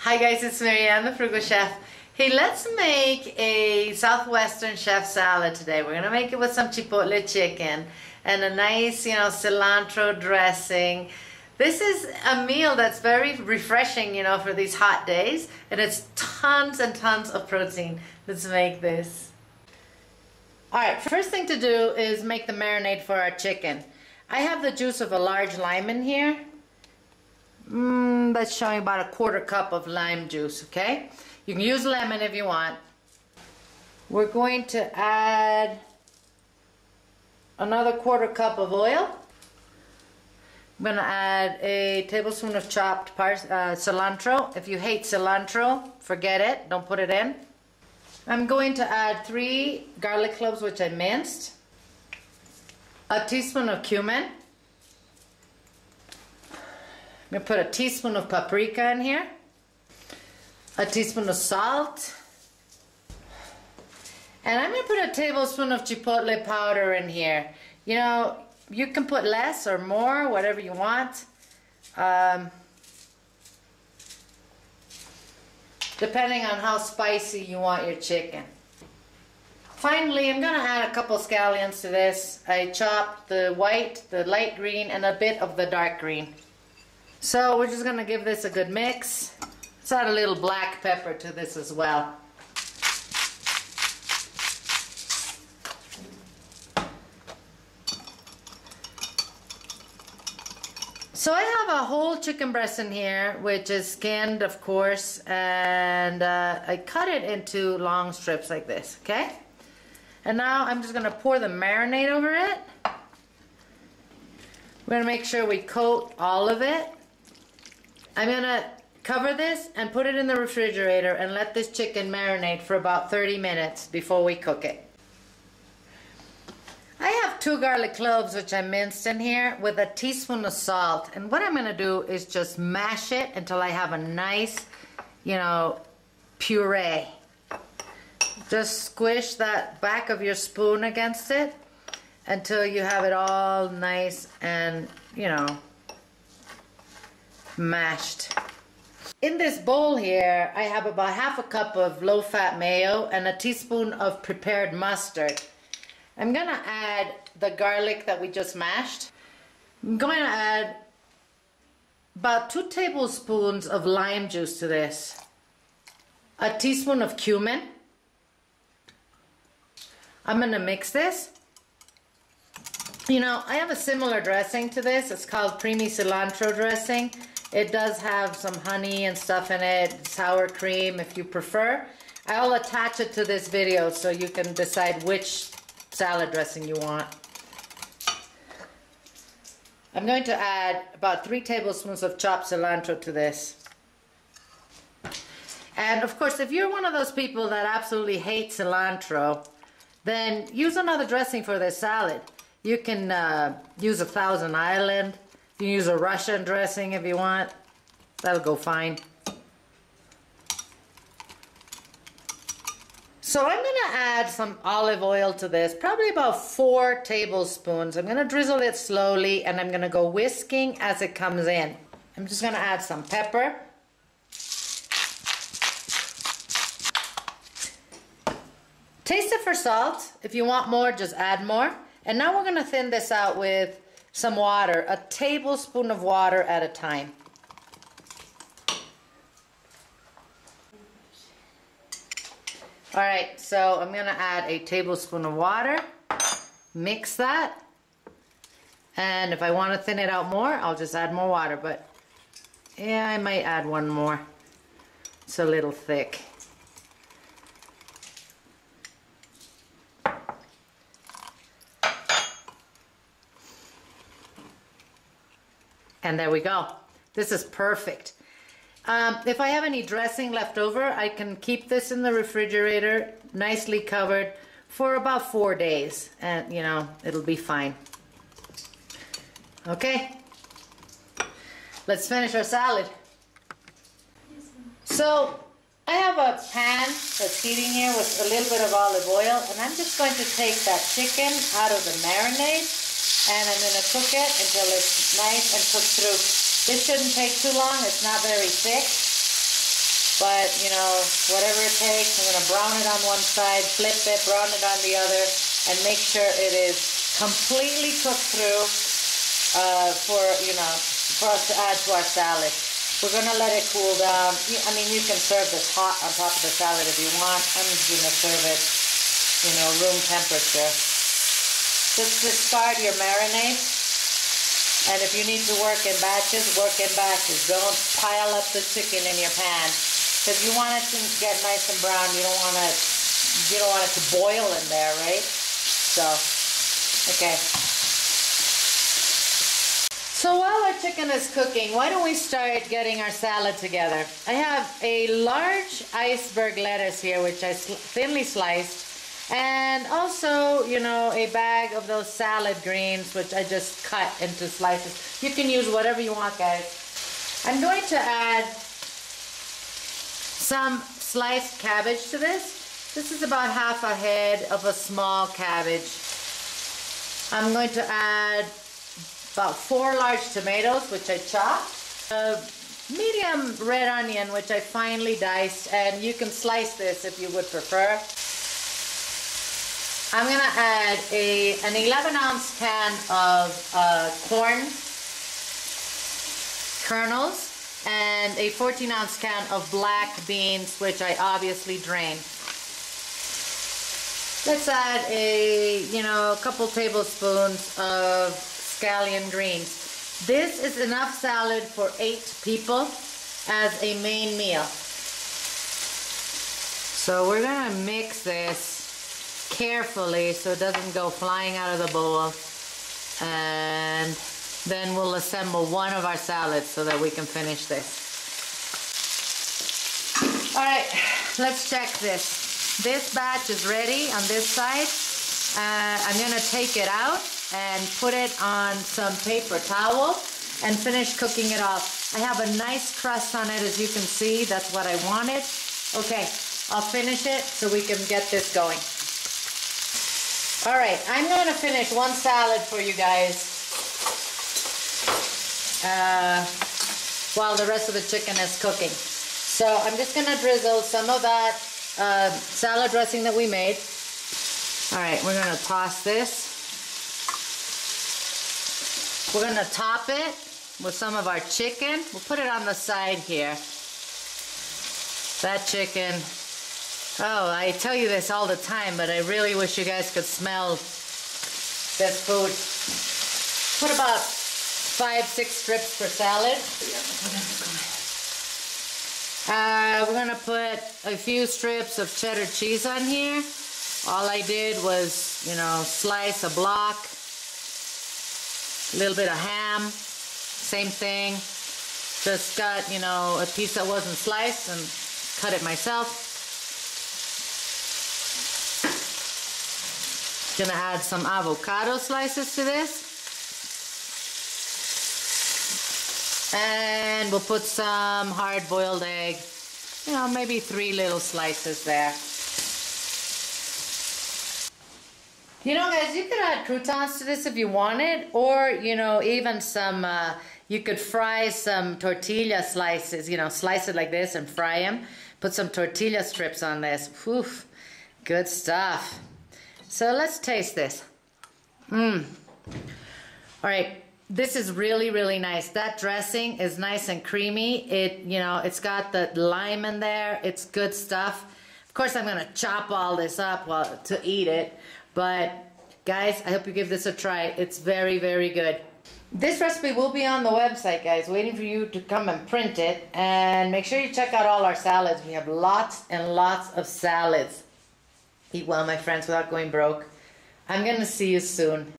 Hi guys, it's Marianne, the Frugal Chef. Hey, let's make a Southwestern chef salad today. We're gonna make it with some Chipotle chicken and a nice, cilantro dressing. This is a meal that's very refreshing, for these hot days, and it's tons and tons of protein. Let's make this. All right, first thing to do is make the marinade for our chicken. I have the juice of a large lime in here. That's showing about 1/4 cup of lime juice, okay? You can use lemon if you want. We're going to add another 1/4 cup of oil. I'm going to add a tablespoon of chopped cilantro. If you hate cilantro, forget it. Don't put it in. I'm going to add 3 garlic cloves, which I minced. A teaspoon of cumin. I'm going to put a teaspoon of paprika in here. A teaspoon of salt. And I'm going to put a tablespoon of chipotle powder in here. You can put less or more, whatever you want. Depending on how spicy you want your chicken. Finally, I'm going to add a couple scallions to this. I chopped the white, the light green, and a bit of the dark green. So we're just going to give this a good mix. Let's add a little black pepper to this as well. So I have a whole chicken breast in here, which is skinned, of course, and I cut it into long strips like this, okay? And now I'm just going to pour the marinade over it. We're going to make sure we coat all of it. I'm going to cover this and put it in the refrigerator and let this chicken marinate for about 30 minutes before we cook it. I have 2 garlic cloves, which I minced in here, with a teaspoon of salt. And what I'm going to do is just mash it until I have a nice, puree. Just squish that back of your spoon against it until you have it all nice and, mashed. In this bowl here, I have about 1/2 cup of low-fat mayo and a teaspoon of prepared mustard. I'm going to add the garlic that we just mashed. I'm going to add about 2 tablespoons of lime juice to this. A teaspoon of cumin. I'm going to mix this. I have a similar dressing to this. It's called creamy cilantro dressing. It does have some honey and stuff in it, sour cream if you prefer. I'll attach it to this video so you can decide which salad dressing you want. I'm going to add about 3 tablespoons of chopped cilantro to this. And of course, if you're one of those people that absolutely hate cilantro, then use another dressing for this salad. You can use a Thousand Island. You can use a Russian dressing if you want. That'll go fine. So I'm going to add some olive oil to this, probably about 4 tablespoons. I'm going to drizzle it slowly and I'm going to go whisking as it comes in. I'm just going to add some pepper. Taste it for salt. If you want more, just add more. And now we're going to thin this out with some water, a tablespoon of water at a time. All right, so I'm going to add a tablespoon of water, mix that, and if I want to thin it out more, I'll just add more water, but yeah, I might add one more. It's a little thick. And there we go. This is perfect. If I have any dressing left over, I can keep this in the refrigerator, nicely covered, for about 4 days. And, it'll be fine. Okay. Let's finish our salad. So, I have a pan that's heating here with a little bit of olive oil. And I'm just going to take that chicken out of the marinade. And I'm going to cook it until it's nice and cooked through. This shouldn't take too long. It's not very thick. But, you know, whatever it takes, I'm going to brown it on one side, flip it, brown it on the other, and make sure it is completely cooked through for us to add to our salad. We're going to let it cool down. I mean, you can serve this hot on top of the salad if you want. I'm just going to serve it, you know, room temperature. Just discard your marinade. And if you need to work in batches, work in batches. Don't pile up the chicken in your pan. Because you want it to get nice and brown. You don't want it to boil in there, right? So, okay. So while our chicken is cooking, why don't we start getting our salad together? I have a large iceberg lettuce here, which I thinly sliced, and also, you know, a bag of those salad greens, which I just cut into slices. You can use whatever you want, guys. I'm going to add some sliced cabbage to this. This is about half a head of a small cabbage. I'm going to add about 4 large tomatoes, which I chopped. A medium red onion, which I finely diced, and you can slice this if you would prefer. I'm gonna add an 11-ounce can of corn kernels and a 14-ounce can of black beans, which I obviously drained. Let's add a couple tablespoons of scallion greens. This is enough salad for 8 people as a main meal. So we're gonna mix this carefully so it doesn't go flying out of the bowl, and then we'll assemble one of our salads so that we can finish this. All right, let's check this. This batch is ready on this side. I'm gonna take it out and put it on some paper towel and finish cooking it off. I have a nice crust on it, as you can see. That's what I wanted. Okay, I'll finish it so we can get this going. All right, I'm going to finish one salad for you guys while the rest of the chicken is cooking. So I'm just going to drizzle some of that salad dressing that we made. All right, we're going to toss this. We're going to top it with some of our chicken. We'll put it on the side here. That chicken. Oh, I tell you this all the time, but I really wish you guys could smell this food. Put about 5-6 strips per salad. We're going to put a few strips of cheddar cheese on here. All I did was, you know, slice a block. A little bit of ham, same thing. Just got, you know, a piece that wasn't sliced and cut it myself. Gonna add some avocado slices to this. And we'll put some hard-boiled egg, you know, maybe 3 little slices there. You know, guys, you could add croutons to this if you wanted, or, you know, even some, you could fry some tortilla slices, you know, slice it like this and fry them. Put some tortilla strips on this. Whew, good stuff. So let's taste this. All right, this is really, really nice. That dressing is nice and creamy. It's got the lime in there. It's good stuff. Of course, I'm gonna chop all this up to eat it. But guys, I hope you give this a try. It's very, very good. This recipe will be on the website, guys, waiting for you to come and print it. And make sure you check out all our salads. We have lots and lots of salads. Eat well, my friends, without going broke. I'm gonna see you soon.